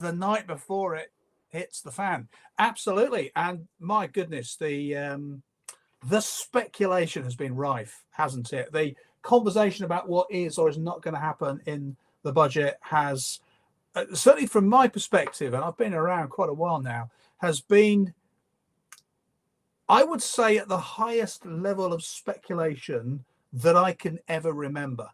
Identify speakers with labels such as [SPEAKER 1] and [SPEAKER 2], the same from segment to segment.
[SPEAKER 1] the night before it hits the fan. Absolutely. And my goodness, the speculation has been rife, hasn't it? The conversation about what is or is not going to happen in the budget has, certainly from my perspective, and I've been around quite a while now, has been, I would say, at the highest level of speculation that I can ever remember.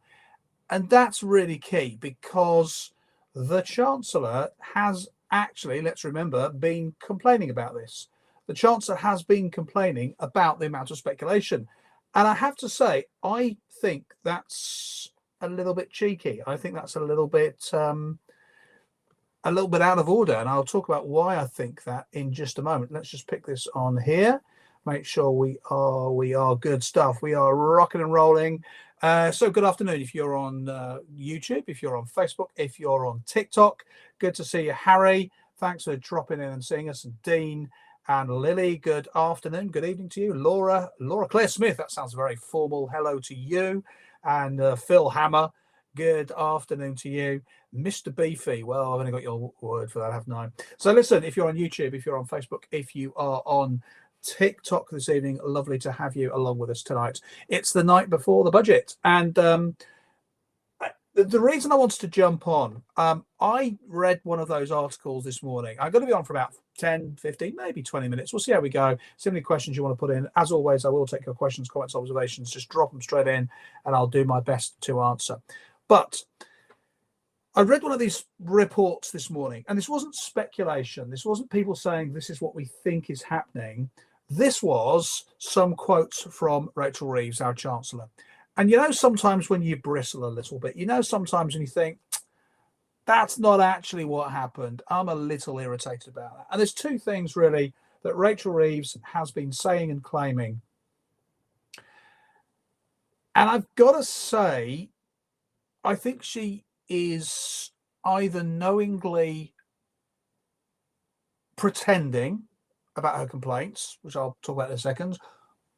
[SPEAKER 1] And that's really key because the Chancellor has actually, let's remember, been complaining about this. The Chancellor has been complaining about the amount of speculation. And I have to say, I think that's a little bit cheeky. I think that's a little bit out of order. And I'll talk about why I think that in just a moment. Let's just pick this on here. Make sure we are good stuff. We are rocking and rolling. So good afternoon if you're on YouTube, if you're on Facebook, if you're on TikTok. Good to see you, Harry. Thanks for dropping in and seeing us. And Dean and Lily, good afternoon. Good evening to you. Laura Claire Smith, that sounds very formal. Hello to you. And Phil Hammer, good afternoon to you. Mr. Beefy, well, I've only got your word for that, haven't I? So listen, if you're on YouTube, if you're on Facebook, if you are on TikTok this evening, lovely to have you along with us tonight. It's the night before the budget, and the reason I wanted to jump on, I read one of those articles this morning. I'm going to be on for about 10, 15, maybe 20 minutes. We'll see how we go. See how many questions you want to put in. As always, I will take your questions, comments, observations. Just drop them straight in and I'll do my best to answer. But I read one of these reports this morning, and this wasn't speculation. This wasn't people saying this is what we think is happening. This was some quotes from Rachel Reeves, our Chancellor. And you know, sometimes when you bristle a little bit, you know, sometimes when you think, that's not actually what happened, I'm a little irritated about that. And there's two things really that Rachel Reeves has been saying and claiming. And I've got to say, I think she is either knowingly pretending about her complaints, which I'll talk about in a second,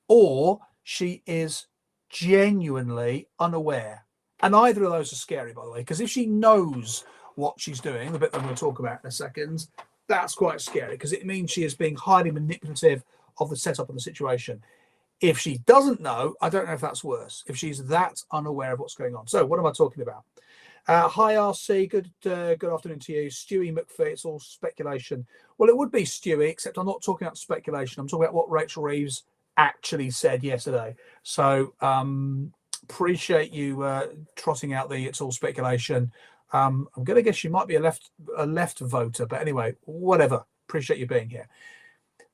[SPEAKER 1] or she is genuinely unaware. And either of those are scary, by the way, because if she knows what she's doing, the bit that I'm going to talk about in a second, that's quite scary because it means she is being highly manipulative of the setup and the situation. If she doesn't know, I don't know if that's worse, if she's that unaware of what's going on. So what am I talking about? Hi, RC. Good afternoon to you. Stewie McPhee, it's all speculation. Well, it would be Stewie, except I'm not talking about speculation. I'm talking about what Rachel Reeves actually said yesterday. So appreciate you trotting out the it's all speculation. I'm going to guess you might be a left voter, but anyway, whatever. Appreciate you being here.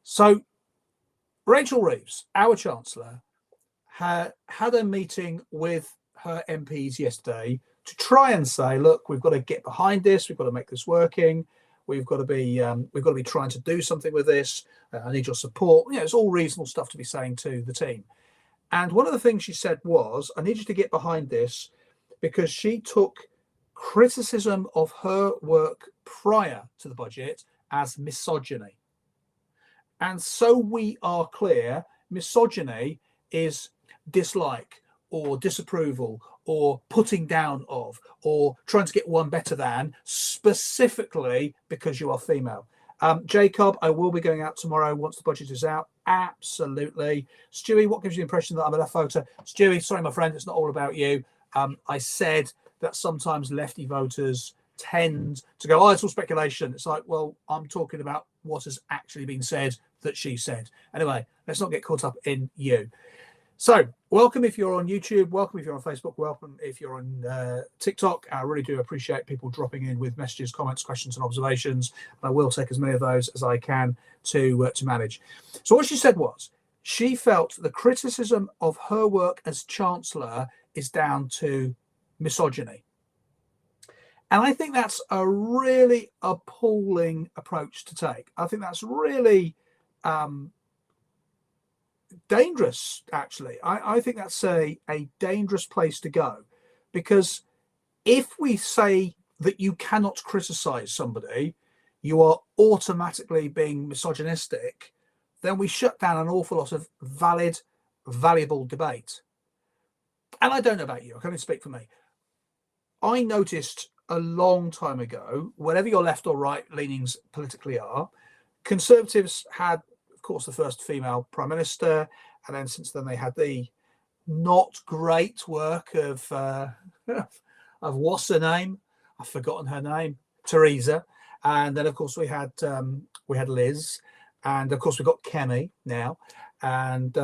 [SPEAKER 1] So Rachel Reeves, our Chancellor, had a meeting with her MPs yesterday to try and say, look, we've got to get behind this. We've got to make this working. We've got to be trying to do something with this. I need your support. You know, it's all reasonable stuff to be saying to the team. And one of the things she said was, I need you to get behind this because she took criticism of her work prior to the budget as misogyny. And so we are clear, misogyny is dislike or disapproval or putting down of or trying to get one better than, specifically because you are female. Jacob, I will be going out tomorrow once the budget is out. Absolutely. Stewie, what gives you the impression that I'm a left voter? Stewie, sorry, my friend, it's not all about you. I said that sometimes lefty voters tend to go, oh, it's all speculation. It's like, well, I'm talking about what has actually been said that she said. Anyway, let's not get caught up in you. So welcome if you're on YouTube, welcome if you're on Facebook, welcome if you're on TikTok. I really do appreciate people dropping in with messages, comments, questions and observations. I will take as many of those as I can to manage. So what she said was, she felt the criticism of her work as Chancellor is down to misogyny. And I think that's a really appalling approach to take. I think that's really dangerous, actually. I think that's a dangerous place to go, because if we say that you cannot criticize somebody, you are automatically being misogynistic, then we shut down an awful lot of valid, valuable debate. And I don't know about you, I can only speak for me. I noticed a long time ago, whatever your left or right leanings politically are, Conservatives had, of course, the first female prime minister, and then since then they had the not great work of what's her name? I've forgotten her name, Theresa, and then of course we had Liz, and of course we've got Kemi now, and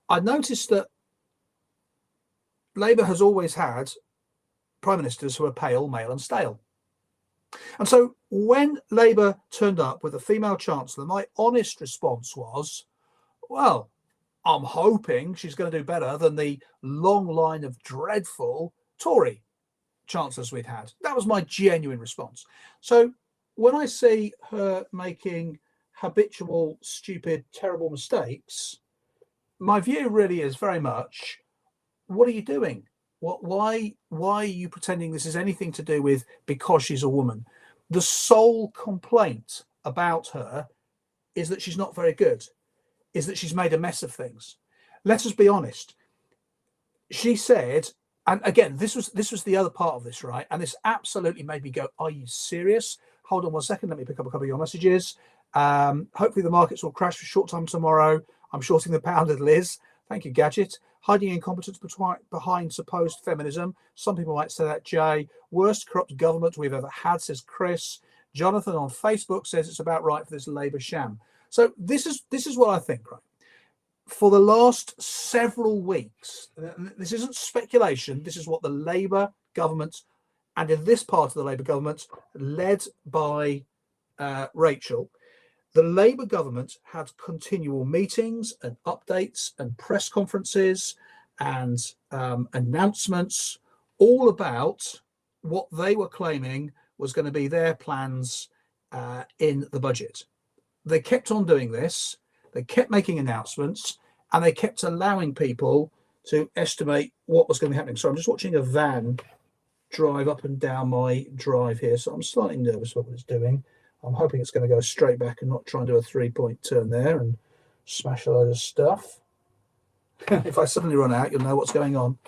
[SPEAKER 1] I noticed that Labour has always had prime ministers who are pale, male, and stale. And so when Labour turned up with a female chancellor, my honest response was, well, I'm hoping she's going to do better than the long line of dreadful Tory chancellors we'd had. That was my genuine response. So when I see her making habitual, stupid, terrible mistakes, my view really is very much, what are you doing? Why are you pretending this is anything to do with because she's a woman? The sole complaint about her is that she's not very good, is that she's made a mess of things. Let us be honest. She said, and again, this was the other part of this, right? And this absolutely made me go, are you serious? Hold on one second. Let me pick up a couple of your messages. Hopefully the markets will crash for a short time tomorrow. I'm shorting the pound with Liz. Thank you, Gadget. Hiding incompetence behind supposed feminism. Some people might say that, Jay. Worst corrupt government we've ever had, says Chris. Jonathan on Facebook says it's about right for this Labour sham. So this is what I think, right? For the last several weeks, this isn't speculation. This is what the Labour government, and in this part of the Labour government, led by Rachel, the Labour government had continual meetings and updates and press conferences and announcements all about what they were claiming was going to be their plans in the budget. They kept on doing this. They kept making announcements, and they kept allowing people to estimate what was going to be happening. So I'm just watching a van drive up and down my drive here, so I'm slightly nervous about what it's doing. I'm hoping it's going to go straight back and not try and do a 3-point turn there and smash a load of stuff. If I suddenly run out, you'll know what's going on.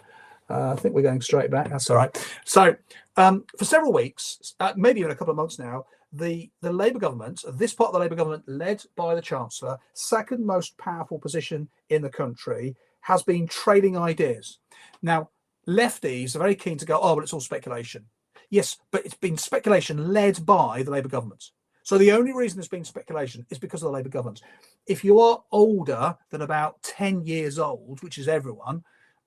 [SPEAKER 1] I think we're going straight back. That's all right. So for several weeks, maybe even a couple of months now, the Labour government, this part of the Labour government led by the Chancellor, second most powerful position in the country, has been trading ideas. Now, lefties are very keen to go, oh, but it's all speculation. Yes, but it's been speculation led by the Labour government. So the only reason there's been speculation is because of the Labour government. If you are older than about 10 years old, which is everyone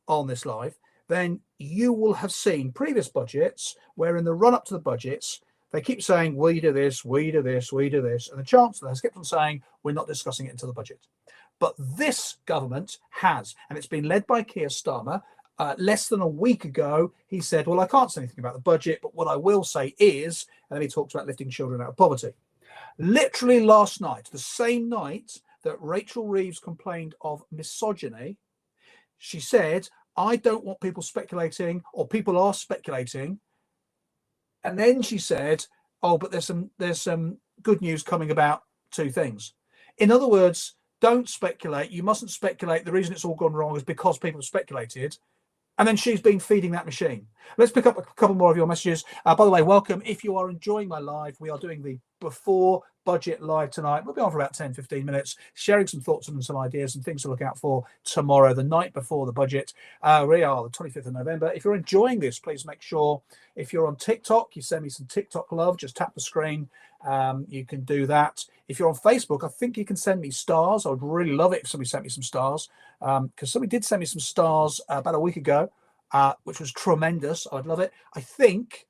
[SPEAKER 1] on this live, then you will have seen previous budgets where in the run-up to the budgets, they keep saying, we do this, we do this, we do this. And the Chancellor has kept on saying, we're not discussing it until the budget. But this government has, and it's been led by Keir Starmer. Less than a week ago, he said, well, I can't say anything about the budget, but what I will say is, and then he talks about lifting children out of poverty. Literally last night, the same night that Rachel Reeves complained of misogyny, she said, I don't want people speculating, or people are speculating. And then she said, oh, but there's some good news coming about two things. In other words, don't speculate. You mustn't speculate. The reason it's all gone wrong is because people have speculated. And then she's been feeding that machine. Let's pick up a couple more of your messages. By the way, welcome. If you are enjoying my live, we are doing the before budget live tonight. We'll be on for about 10, 15 minutes, sharing some thoughts and some ideas and things to look out for tomorrow, the night before the budget. We are the 25th of November. If you're enjoying this, please make sure, if you're on TikTok, you send me some TikTok love. Just tap the screen. You can do that. If you're on Facebook, I think you can send me stars. I would really love it if somebody sent me some stars, because somebody did send me some stars about a week ago, which was tremendous. I'd love it. I think,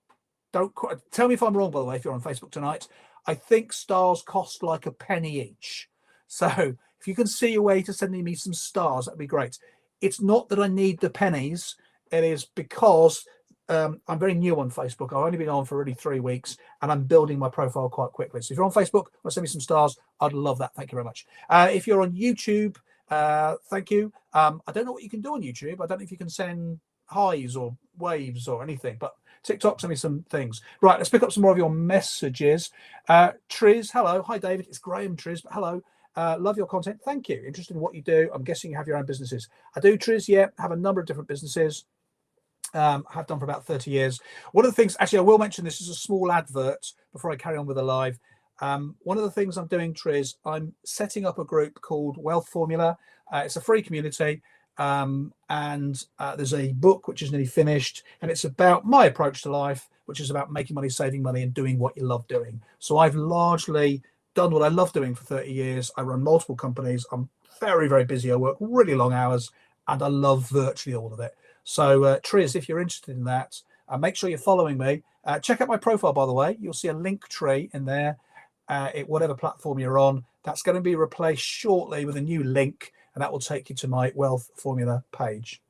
[SPEAKER 1] don't tell me if I'm wrong, by the way, if you're on Facebook tonight, I think stars cost like a penny each. So if you can see a way to sending me some stars, that'd be great. It's not that I need the pennies. It is because I'm very new on Facebook. I've only been on for really 3 weeks, and I'm building my profile quite quickly. So if you're on Facebook, want to send me some stars, I'd love that. Thank you very much. If you're on YouTube, thank you. I don't know what you can do on YouTube. I don't know if you can send highs or waves or anything, but TikTok, send me some things. Right, let's pick up some more of your messages. Triz, hello. Hi, David. It's Graham, Triz, but hello. Love your content. Thank you. Interested in what you do. I'm guessing you have your own businesses. I do, Triz. Yeah, have a number of different businesses. Have done for about 30 years. One of the things, actually, I will mention this is a small advert before I carry on with the live. One of the things I'm doing, Triz, I'm setting up a group called Wealth Formula. It's a free community, and there's a book which is nearly finished, and it's about my approach to life, which is about making money, saving money, and doing what you love doing. So I've largely done what I love doing for 30 years. I run multiple companies. I'm very, very busy. I work really long hours, and I love virtually all of it. So Triz, if you're interested in that, make sure you're following me. Check out my profile, by the way. You'll see a link tree in there, whatever platform you're on. That's going to be replaced shortly with a new link, and that will take you to my Wealth Formula page.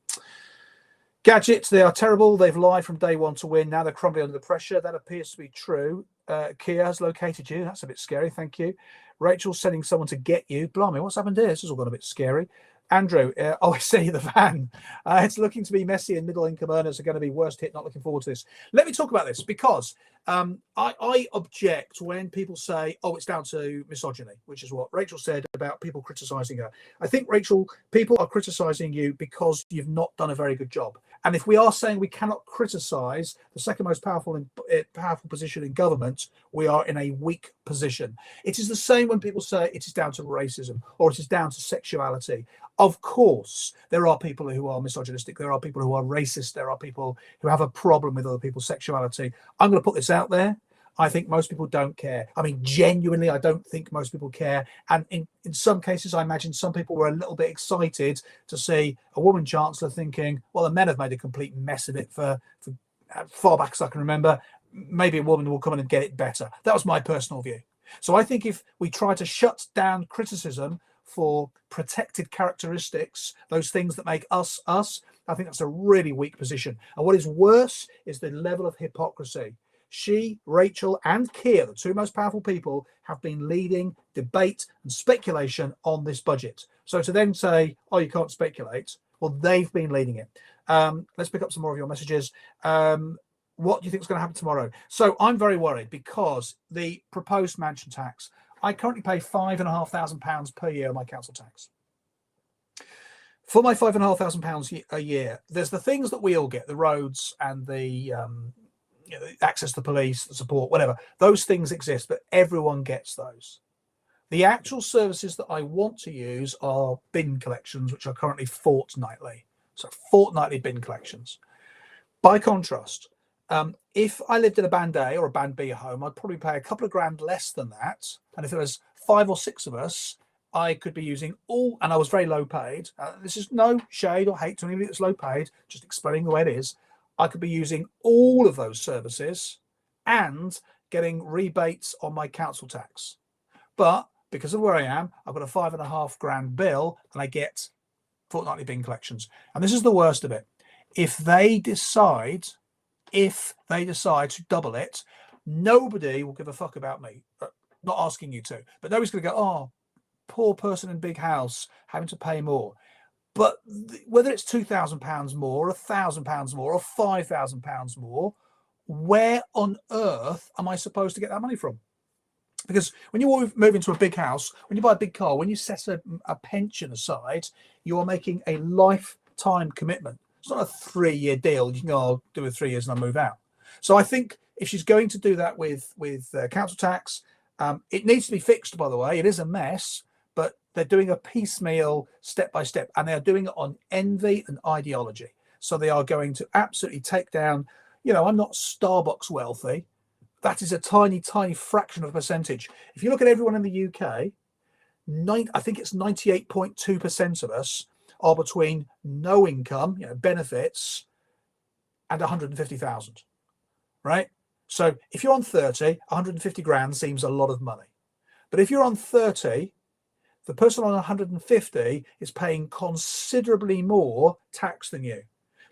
[SPEAKER 1] Gadgets, they are terrible. They've lied from day one to win. Now they're crumbling under the pressure. That appears to be true. Kia has located you. That's a bit scary. Thank you. Rachel's sending someone to get you. Blimey, what's happened here? This has all gone a bit scary. Andrew, I see the van. It's looking to be messy, and middle income earners are going to be worst hit. Not looking forward to this. Let me talk about this, because I object when people say, oh, it's down to misogyny, which is what Rachel said about people criticizing her. I think, Rachel, people are criticizing you because you've not done a very good job. And if we are saying we cannot criticize the second most powerful position in government, we are in a weak position. It is the same when people say it is down to racism or it is down to sexuality. Of course, there are people who are misogynistic. There are people who are racist. There are people who have a problem with other people's sexuality. I'm going to put this out there. I think most people don't care. I mean, genuinely, I don't think most people care. And in some cases, I imagine some people were a little bit excited to see a woman chancellor thinking, well, the men have made a complete mess of it for far back as I can remember. Maybe a woman will come in and get it better. That was my personal view. So I think if we try to shut down criticism for protected characteristics, those things that make us us, I think that's a really weak position. And what is worse is the level of hypocrisy. She, Rachel, and Keir, the two most powerful people, have been leading debate and speculation on this budget. So to then say, oh, you can't speculate, well, they've been leading it. Let's pick up some more of your messages. What do you think is going to happen tomorrow? So I'm very worried because the proposed mansion tax, I currently pay £5,500 per year on my council tax. For my £5,500 a year, there's the things that we all get, the roads and the access to the police, the support, whatever. Those things exist, but everyone gets those. The actual services that I want to use are bin collections, which are currently fortnightly. So fortnightly bin collections. By contrast, if I lived in a Band A or a Band B home, I'd probably pay a couple of grand less than that. And if there was 5 or 6 of us, I could be using all, and I was very low paid. This is no shade or hate to anybody that's low paid, just explaining the way it is. I could be using all of those services and getting rebates on my council tax. But because of where I am, I've got a £5.5 grand bill and I get fortnightly bin collections. And this is the worst of it. If they decide to double it, nobody will give a fuck about me. Not asking you to, but nobody's going to go, oh, poor person in big house having to pay more. But whether it's £2,000 more, £1,000 more, or £5,000 more, where on earth am I supposed to get that money from? Because when you move into a big house, when you buy a big car, when you set a pension aside, you are making a lifetime commitment. It's not a 3-year deal. You can go, I'll do it 3 years and I'll move out. So I think if she's going to do that with council tax, it needs to be fixed, by the way. It is a mess, but they're doing a piecemeal, step by step, and they are doing it on envy and ideology. So they are going to absolutely take down, I'm not Starbucks wealthy. That is a tiny, tiny fraction of a percentage. If you look at everyone in the UK, I think it's 98.2% of us are between no income, benefits, and 150,000, right? So if you're on 30, 150 grand seems a lot of money. But if you're on 30, the person on 150 is paying considerably more tax than you.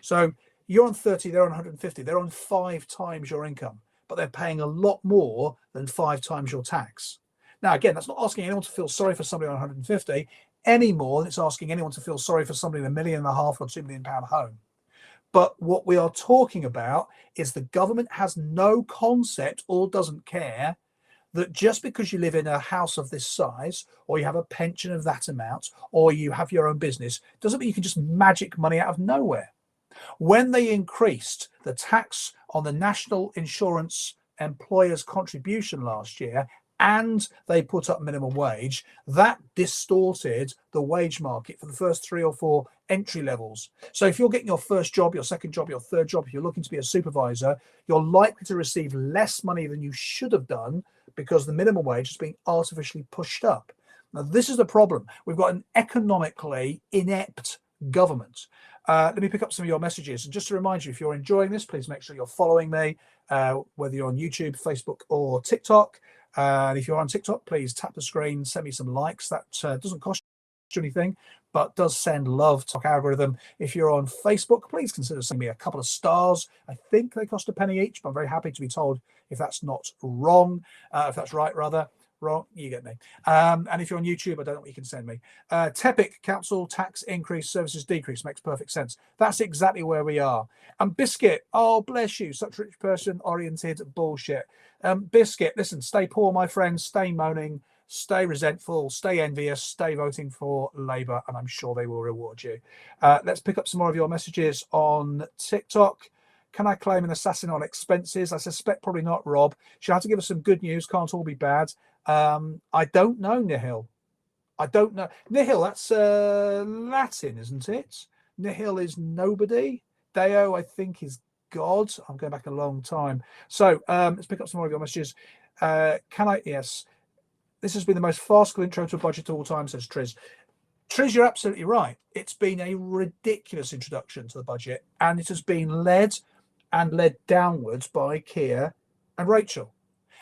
[SPEAKER 1] So you're on 30, they're on 150. They're on 5 times your income, but they're paying a lot more than 5 times your tax. Now, again, that's not asking anyone to feel sorry for somebody on 150 any more than it's asking anyone to feel sorry for somebody in £1.5 million or £2 million home. But what we are talking about is the government has no concept or doesn't care that just because you live in a house of this size, or you have a pension of that amount, or you have your own business, doesn't mean you can just magic money out of nowhere. When they increased the tax on the national insurance employers' contribution last year, and they put up minimum wage, that distorted the wage market for the first 3 or 4 entry levels. So if you're getting your first job, your second job, your third job, if you're looking to be a supervisor, you're likely to receive less money than you should have done because the minimum wage has been artificially pushed up. Now, this is the problem. We've got an economically inept government. Let me pick up some of your messages. And just to remind you, if you're enjoying this, please make sure you're following me, whether you're on YouTube, Facebook, or TikTok. And if you're on TikTok, please tap the screen, send me some likes. That doesn't cost you anything, but does send love to our algorithm. If you're on Facebook, please consider sending me a couple of stars. I think they cost a penny each, but I'm very happy to be told if that's not wrong, if that's right, rather. Wrong, you get me. And if you're on YouTube, I don't know what you can send me. TEPIC, council tax increase, services decrease, makes perfect sense. That's exactly where we are. And Biscuit, oh, bless you, such rich person oriented bullshit. Biscuit, listen, stay poor, my friends, stay moaning, stay resentful, stay envious, stay voting for Labour, and I'm sure they will reward you. Let's pick up some more of your messages on TikTok. Can I claim an assassin on expenses? I suspect probably not, Rob. She'll have to give us some good news. Can't all be bad. I don't know, Nihil. I don't know. Nihil, that's Latin, isn't it? Nihil is nobody. Deo, I think, is God. I'm going back a long time. So let's pick up some more of your messages. Yes. This has been the most farcical intro to a budget of all time, says Triz. Triz, you're absolutely right. It's been a ridiculous introduction to the budget, and it has been led downwards by Keir and Rachel.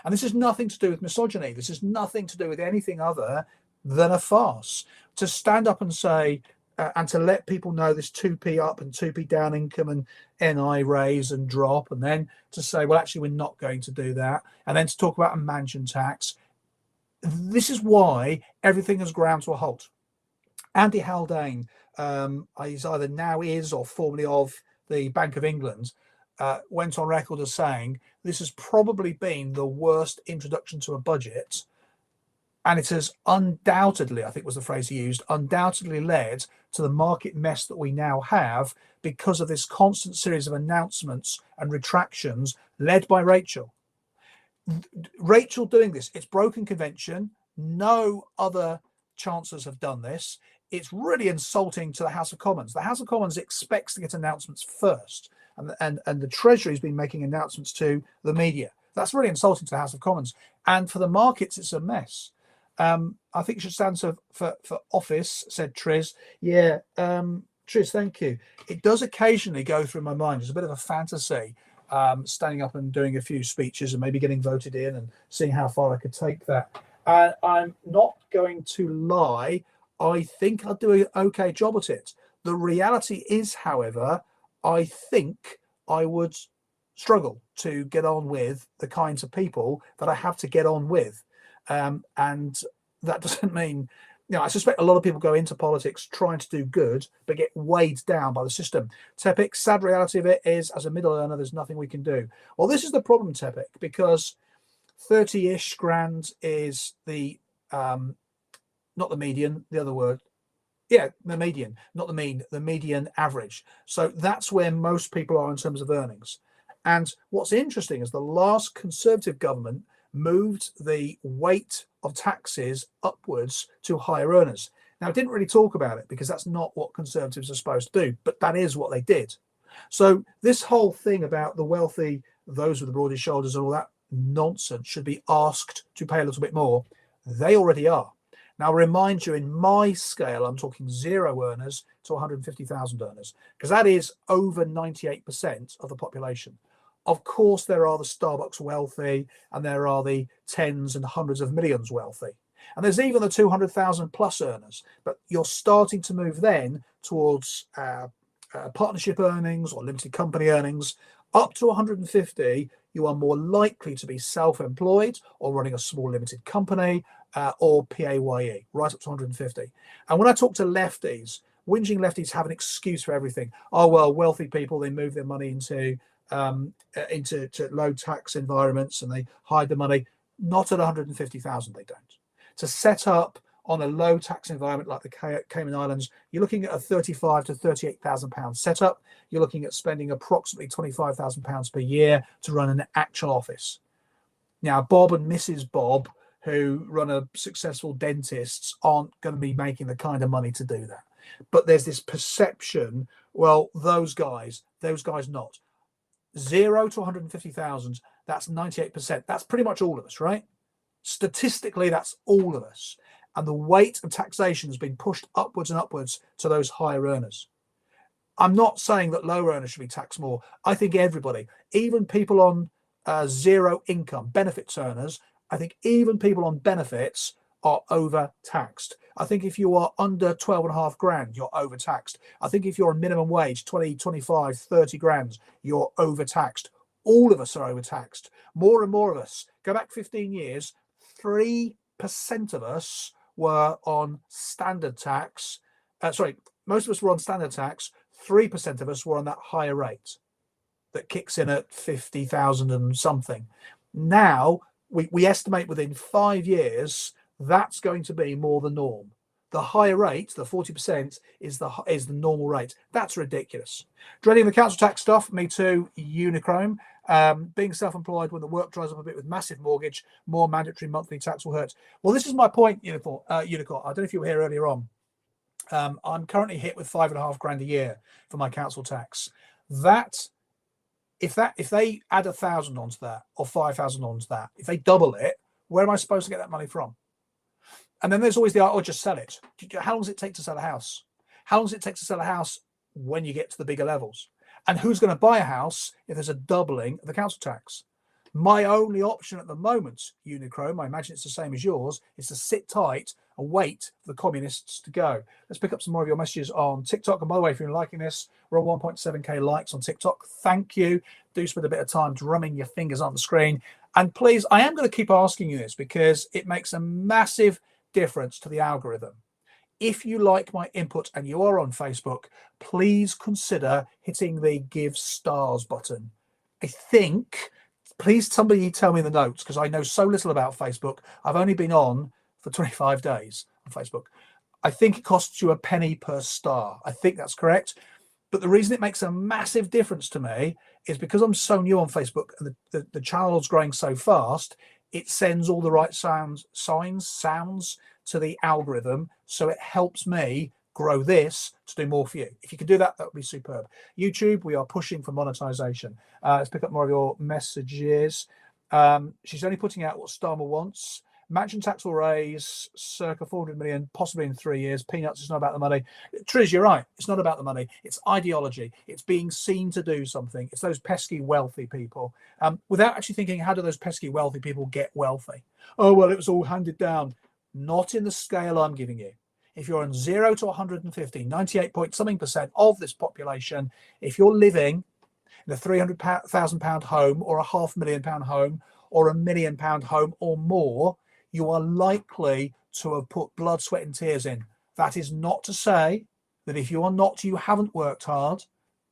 [SPEAKER 1] And this has nothing to do with misogyny. This has nothing to do with anything other than a farce. To stand up and say, and to let people know this 2p up and 2p down income and NI raise and drop, and then to say, well, actually, we're not going to do that. And then to talk about a mansion tax. This is why everything has ground to a halt. Andy Haldane, he's either now is or formerly of the Bank of England, went on record as saying this has probably been the worst introduction to a budget, and it has undoubtedly, I think was the phrase he used, undoubtedly led to the market mess that we now have because of this constant series of announcements and retractions led by Rachel. Rachel doing this, it's broken convention. No other chancellors have done this. It's really insulting to the House of Commons. The House of Commons expects to get announcents first, and the Treasury's been making announcements to the media. That's really insulting to the House of Commons. And for the markets, it's a mess. I think you should stand for office, said Triz. Yeah, Triz, thank you. It does occasionally go through my mind. It's a bit of a fantasy, standing up and doing a few speeches and maybe getting voted in and seeing how far I could take that. I'm not going to lie. I think I'll do an okay job at it. The reality is, however, I think I would struggle to get on with the kinds of people that I have to get on with. And that doesn't mean, I suspect a lot of people go into politics trying to do good, but get weighed down by the system. Tepic, sad reality of it is, as a middle earner, there's nothing we can do. Well, this is the problem, Tepic, because 30-ish grand is the, not the median, the other word. Yeah, the median, not the mean, the median average. So that's where most people are in terms of earnings. And what's interesting is the last Conservative government moved the weight of taxes upwards to higher earners. Now, I didn't really talk about it because that's not what Conservatives are supposed to do, but that is what they did. So this whole thing about the wealthy, those with the broadest shoulders and all that nonsense should be asked to pay a little bit more. They already are. Now, remind you, in my scale, I'm talking 0 earners to 150,000 earners, because that is over 98% of the population. Of course, there are the Starbucks wealthy, and there are the tens and hundreds of millions wealthy. And there's even the 200,000 plus earners. But you're starting to move then towards partnership earnings or limited company earnings. Up to 150, you are more likely to be self-employed or running a small limited company or PAYE, right up to 150. And when I talk to lefties, whinging lefties have an excuse for everything. Oh, well, wealthy people, they move their money into low tax environments and they hide the money. Not at 150,000, they don't. To set up on a low tax environment like the Cayman Islands, you're looking at a £35,000 to £38,000 setup. You're looking at spending approximately £25,000 per year to run an actual office. Now, Bob and Mrs. Bob, who run a successful dentists, aren't going to be making the kind of money to do that. But there's this perception, well, those guys not. 0 to 150,000, that's 98%. That's pretty much all of us, right? Statistically, that's all of us. And the weight of taxation has been pushed upwards and upwards to those higher earners. I'm not saying that low earners should be taxed more. I think everybody, even people on zero income, benefits earners, I think even people on benefits are overtaxed. I think if you are under 12.5 grand, you're overtaxed. I think if you're on minimum wage, 20, 25, 30 grand, you're overtaxed. All of us are overtaxed. More and more of us. Go back 15 years, 3% of us were on standard tax. Most of us were on standard tax. 3% of us were on that higher rate that kicks in at 50,000 and something. Now, we estimate within 5 years, that's going to be more the norm. The higher rate, the 40%, is the normal rate. That's ridiculous. Dreading the council tax stuff, me too, Unichrome. Being self-employed, when the work dries up a bit with massive mortgage, more mandatory monthly tax will hurt. Well, this is my point, Unicorn. I don't know if you were here earlier on. I'm currently hit with 5.5 grand a year for my council tax. If they add 1,000 onto that or 5,000 onto that, if they double it, where am I supposed to get that money from? And then there's always the, oh, just sell it. How long does it take to sell a house? How long does it take to sell a house when you get to the bigger levels? And who's going to buy a house if there's a doubling of the council tax? My only option at the moment, Unichrome, I imagine it's the same as yours, is to sit tight and wait for the communists to go. Let's pick up some more of your messages on TikTok. And by the way, if you're liking this, we're on 1.7k likes on TikTok. Thank you. Do spend a bit of time drumming your fingers on the screen. And please, I am going to keep asking you this because it makes a massive difference to the algorithm. If you like my input and you are on Facebook, please consider hitting the give stars button. I think, please somebody tell me in the notes, because I know so little about Facebook. I've only been on for 25 days on Facebook. I think it costs you a penny per star. I think that's correct. But the reason it makes a massive difference to me is because I'm so new on Facebook and the channel's growing so fast, it sends all the right sounds to the algorithm, so it helps me grow this to do more for you. If you could do that, that would be superb. YouTube, we are pushing for monetization. Let's pick up more of your messages. She's only putting out what Starmer wants. Mansion tax will raise circa 400 million, possibly in 3 years. Peanuts, it's not about the money. Trish, you're right. It's not about the money. It's ideology. It's being seen to do something. It's those pesky wealthy people. Without actually thinking, how do those pesky wealthy people get wealthy? Oh, well, it was all handed down. Not in the scale I'm giving you. If you're on 0 to 150, 98 point something % of this population, if you're living in a £300,000 home or a £500,000 home or a £1 million home or more, you are likely to have put blood, sweat and tears in. That is not to say that if you are not, you haven't worked hard,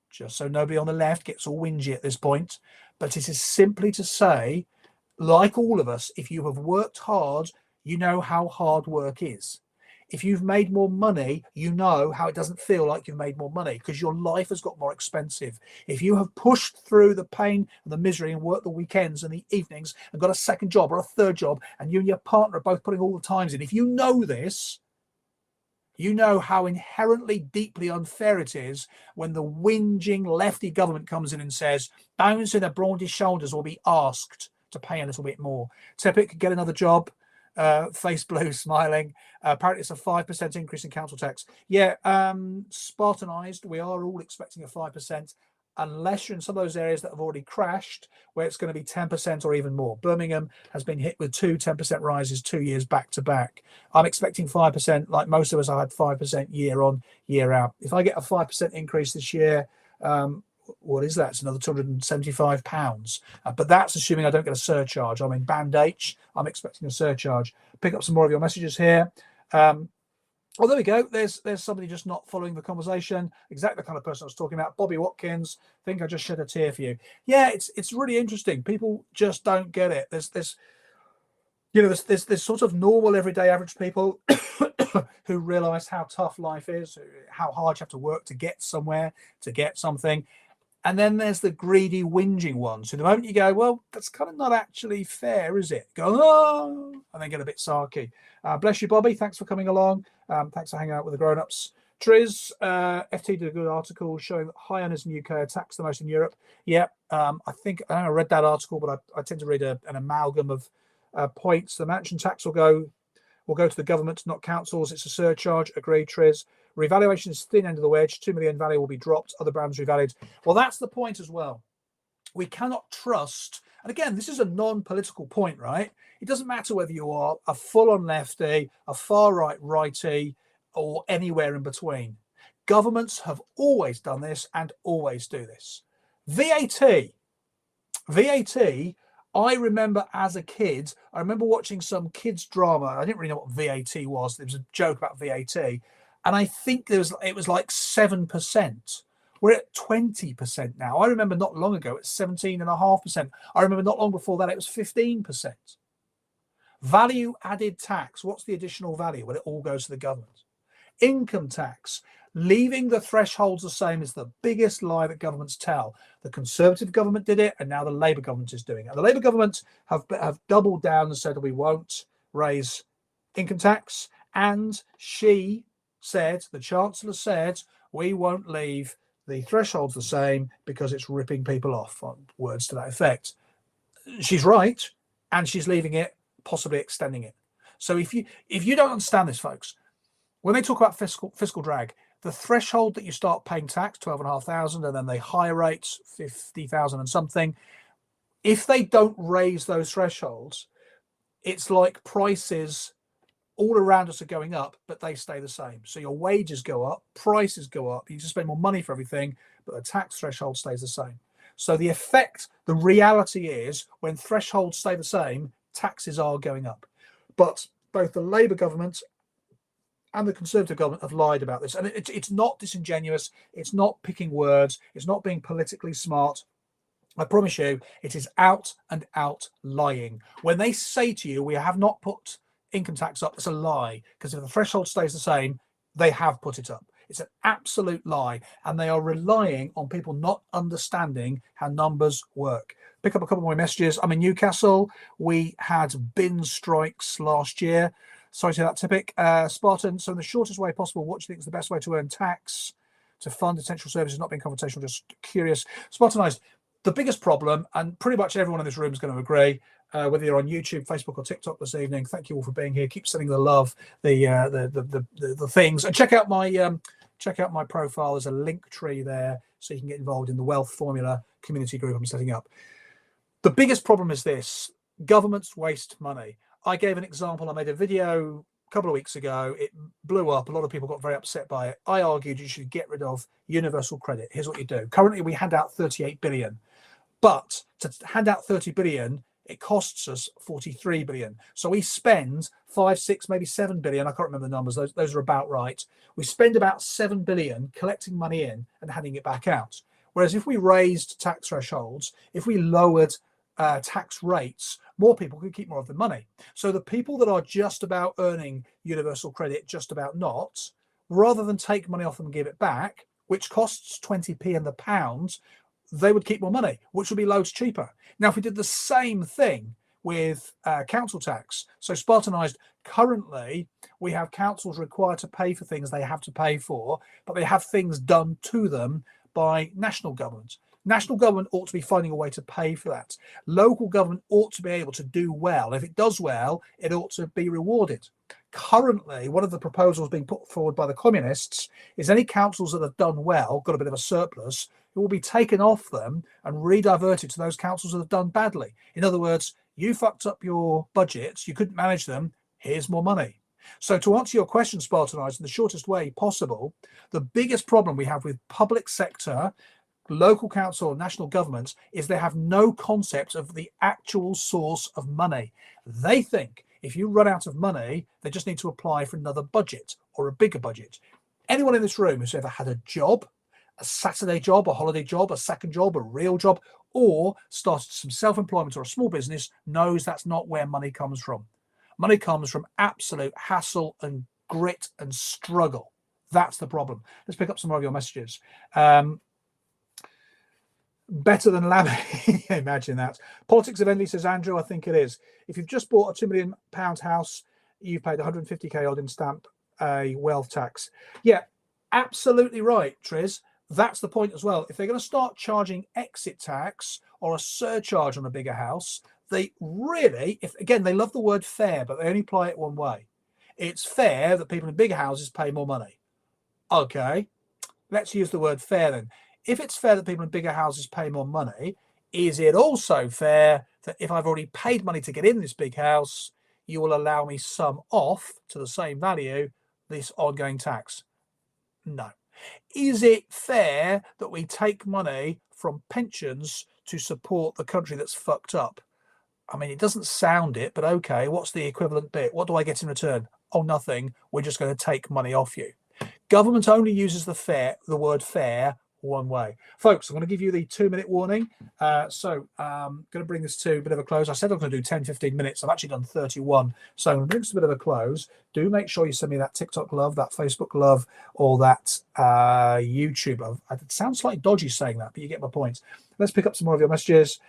[SPEAKER 1] just so nobody on the left gets all whingy at this point. But it is simply to say, like all of us, if you have worked hard, you know how hard work is. If you've made more money, you know how it doesn't feel like you've made more money because your life has got more expensive. If you have pushed through the pain and the misery and worked the weekends and the evenings and got a second job or a third job, and you and your partner are both putting all the times in, if you know this, you know how inherently deeply unfair it is when the whinging lefty government comes in and says, bones in their broad shoulders will be asked to pay a little bit more. Tepic could get another job. Face blue, smiling. Apparently it's a 5% increase in council tax. Yeah, Spartanized, we are all expecting a 5%, unless you're in some of those areas that have already crashed, where it's going to be 10% or even more. Birmingham has been hit with 10% rises 2 years back to back. I'm expecting 5%, like most of us. I had 5% year on, year out. If I get a 5% increase this year, what is that? It's another £275. But that's assuming I don't get a surcharge. I'm in Band H. I'm expecting a surcharge. Pick up some more of your messages here. Oh, there we go. There's somebody just not following the conversation. Exactly the kind of person I was talking about. Bobby Watkins. I think I just shed a tear for you. Yeah, it's really interesting. People just don't get it. You know, there's sort of normal, everyday, average people who realise how tough life is, how hard you have to work to get somewhere, to get something. And then there's the greedy, whinging ones who, the moment you go, well, that's kind of not actually fair, is it? Go, oh, and then get a bit sarky. Bless you, Bobby. Thanks for coming along. Thanks for hanging out with the grown-ups. Triz, FT did a good article showing that high earners in the UK are taxed the most in Europe. Yeah, I think I read that article, but I tend to read an amalgam of points. The mansion tax will go to the government, not councils. It's a surcharge. Agreed, Triz. Revaluation is thin end of the wedge. 2 million value will be dropped. Other brands revalued. Well, that's the point as well. We cannot trust. And again, this is a non-political point, right? It doesn't matter whether you are a full-on lefty, a far-right righty, or anywhere in between. Governments have always done this and always do this. VAT. I remember as a kid, I remember watching some kids' drama. I didn't really know what VAT was. There was a joke about VAT. And I think it was like 7%. We're at 20% now. I remember not long ago, it's 17.5%. I remember not long before that, it was 15%. Value added tax. What's the additional value? Well, it all goes to the government. Income tax. Leaving the thresholds the same is the biggest lie that governments tell. The Conservative government did it, and now the Labour government is doing it. And the Labour government have doubled down and said that we won't raise income tax. And the Chancellor said, we won't leave the thresholds the same because it's ripping people off, words to that effect. She's right, and she's leaving it, possibly extending it. So if you don't understand this, folks, when they talk about fiscal drag, the threshold that you start paying tax, 12,500, and then the higher rates, 50,000 and something, if they don't raise those thresholds, it's like prices all around us are going up, but they stay the same. So your wages go up, prices go up, you just spend more money for everything, but the tax threshold stays the same. So the reality is when thresholds stay the same, taxes are going up. But both the Labour government and the Conservative government have lied about this. And it's not disingenuous. It's not picking words. It's not being politically smart. I promise you, it is out and out lying. When they say to you, we have not put income tax up, it's a lie. Because if the threshold stays the same, they have put it up. It's an absolute lie. And they are relying on people not understanding how numbers work. Pick up a couple more messages. I'm in Newcastle. We had bin strikes last year. Sorry to that, Typic. Spartan, so in the shortest way possible, what do you think is the best way to earn tax to fund essential services, not being confrontational, just curious? Spartanized, the biggest problem, and pretty much everyone in this room is going to agree, whether you're on YouTube, Facebook, or TikTok this evening, thank you all for being here. Keep sending the love, the things, and check out my profile. There's a link tree there, so you can get involved in the Wealth Formula community group I'm setting up. The biggest problem is this: governments waste money. I gave an example. I made a video a couple of weeks ago. It blew up. A lot of people got very upset by it. I argued you should get rid of universal credit. Here's what you do. Currently, we hand out 38 billion. But to hand out 30 billion, it costs us 43 billion. So we spend 5, 6, maybe 7 billion. I can't remember the numbers. Those are about right. We spend about 7 billion collecting money in and handing it back out. Whereas if we raised tax thresholds, if we lowered tax rates, more people could keep more of the money. So the people that are just about earning universal credit, just about not, rather than take money off them and give it back, which costs 20p in the pound, they would keep more money, which would be loads cheaper. Now, if we did the same thing with council tax, so Spartanized, currently we have councils required to pay for things they have to pay for, but they have things done to them by national government. National government ought to be finding a way to pay for that. Local government ought to be able to do well. If it does well, it ought to be rewarded. Currently, one of the proposals being put forward by the communists is any councils that have done well, got a bit of a surplus, it will be taken off them and rediverted to those councils that have done badly. In other words, you fucked up your budgets, you couldn't manage them, here's more money. So to answer your question, Spartanized, in the shortest way possible, the biggest problem we have with public sector, local council, national governments, is they have no concept of the actual source of money. They think if you run out of money, they just need to apply for another budget or a bigger budget. Anyone in this room who's ever had a job, a Saturday job, a holiday job, a second job, a real job, or started some self-employment or a small business knows that's not where money comes from. Money comes from absolute hassle and grit and struggle. That's the problem. Let's pick up some more of your messages. Better than Lammy. Imagine that. Politics of Envy, says Andrew. I think it is. If you've just bought a £2 million house, you've paid 150k odd in stamp wealth tax. Yeah, absolutely right, Triz. That's the point as well. If they're going to start charging exit tax or a surcharge on a bigger house, they really, if again, they love the word fair, but they only apply it one way. It's fair that people in bigger houses pay more money. Okay, let's use the word fair then. If it's fair that people in bigger houses pay more money, is it also fair that if I've already paid money to get in this big house, you will allow me some off to the same value, this ongoing tax? No. Is it fair that we take money from pensions to support the country that's fucked up? I mean, it doesn't sound it, but okay, what's the equivalent bit? What do I get in return? Oh, nothing. We're just going to take money off you. Government only uses the word fair one way. Folks, I'm going to give you the 2-minute warning. So I'm going to bring this to a bit of a close. I said I'm going to do 10-15 minutes. I've actually done 31. So I'm going to bring this to a bit of a close. Do make sure you send me that TikTok love, that Facebook love, or that YouTube love. It sounds like dodgy saying that, but you get my point. Let's pick up some more of your messages.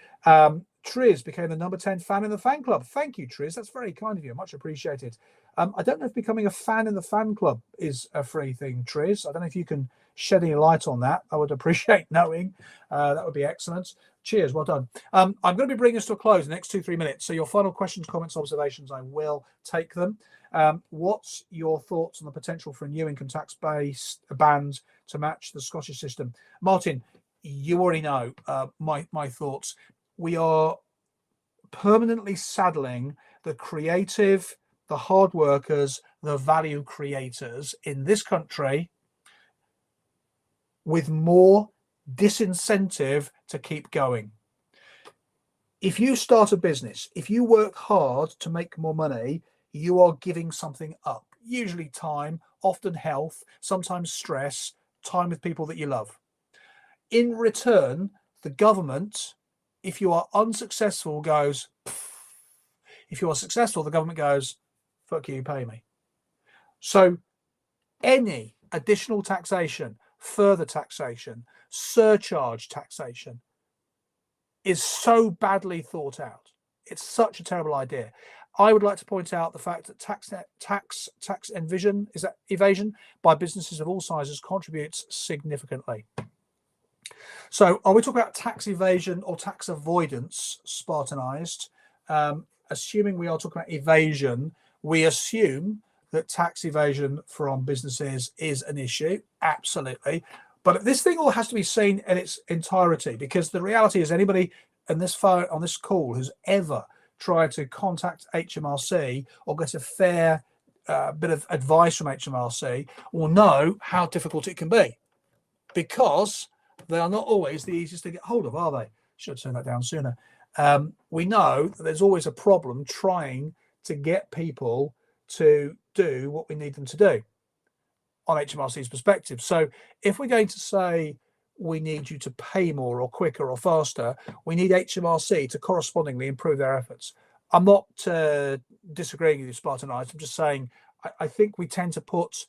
[SPEAKER 1] Triz became the number 10 fan in the fan club. Thank you, Triz. That's very kind of you. Much appreciated. I don't know if becoming a fan in the fan club is a free thing, Triz. I don't know if you can shed any light on that. I would appreciate knowing. That would be excellent. Cheers. Well done. I'm going to be bringing this to a close in the next 2-3 minutes. So your final questions, comments, observations, I will take them. What's your thoughts on the potential for a new income tax-based band to match the Scottish system? Martin, you already know my thoughts. We are permanently saddling the creative, the hard workers, the value creators in this country with more disincentive to keep going. If you start a business, if you work hard to make more money, you are giving something up, usually time, often health, sometimes stress, time with people that you love. In return, the government, if you are unsuccessful, goes, pff. If you are successful, the government goes, fuck you, pay me. So any additional taxation, further taxation, surcharge taxation is so badly thought out. It's such a terrible idea. I would like to point out the fact that tax evasion by businesses of all sizes contributes significantly. So are we talking about tax evasion or tax avoidance, Spartanized? Assuming we are talking about evasion, we assume that tax evasion from businesses is an issue. Absolutely. But this thing all has to be seen in its entirety, because the reality is anybody on this phone, on this call, who's ever tried to contact HMRC or get a fair bit of advice from HMRC will know how difficult it can be, because they are not always the easiest to get hold of, are they? Should have turned that down sooner. We know that there's always a problem trying to get people to do what we need them to do on HMRC's perspective. So if we're going to say we need you to pay more or quicker or faster, we need HMRC to correspondingly improve their efforts. I'm not disagreeing with you, Spartanized. I'm just saying I think we tend to put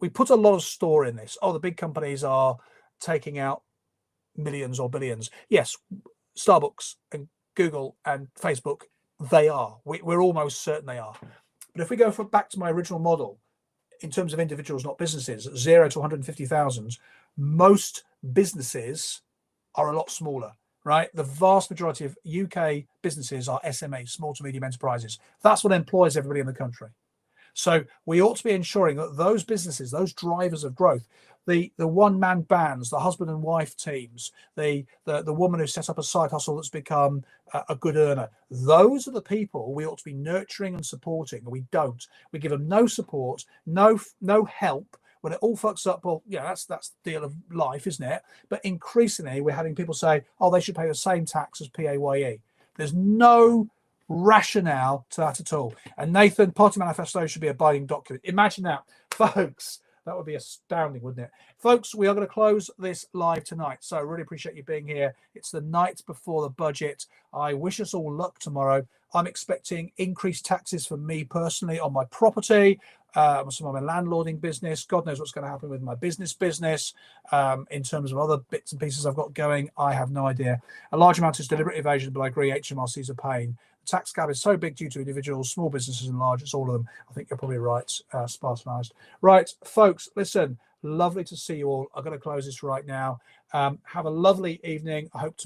[SPEAKER 1] a lot of store in this. Oh, the big companies are taking out millions or billions. Yes, Starbucks and Google and Facebook, they are. We're almost certain they are. But if we go back to my original model, in terms of individuals, not businesses, 0 to 150,000, most businesses are a lot smaller, right? The vast majority of UK businesses are SMEs, small to medium enterprises. That's what employs everybody in the country. So we ought to be ensuring that those businesses, those drivers of growth, the one-man bands, the husband and wife teams, the woman who set up a side hustle that's become a good earner, those are the people we ought to be nurturing and supporting. And we don't. We give them no support, no help. When it all fucks up, well, yeah, that's the deal of life, isn't it? But increasingly, we're having people say, oh, they should pay the same tax as PAYE. There's no rationale to that at all. And Nathan, party manifesto should be a binding document. Imagine that, folks. That would be astounding, wouldn't it? Folks, we are going to close this live tonight. So I really appreciate you being here. It's the night before the budget. I wish us all luck tomorrow. I'm expecting increased taxes for me personally on my property, some of my landlording business. God knows what's going to happen with my business in terms of other bits and pieces I've got going. I have no idea. A large amount is deliberate evasion, but I agree HMRC is a pain. The tax gap is so big due to individuals, small businesses and large. It's all of them. I think you're probably right, Spartanized. Right, folks, listen, lovely to see you all. I'm going to close this right now. Have a lovely evening. I hope to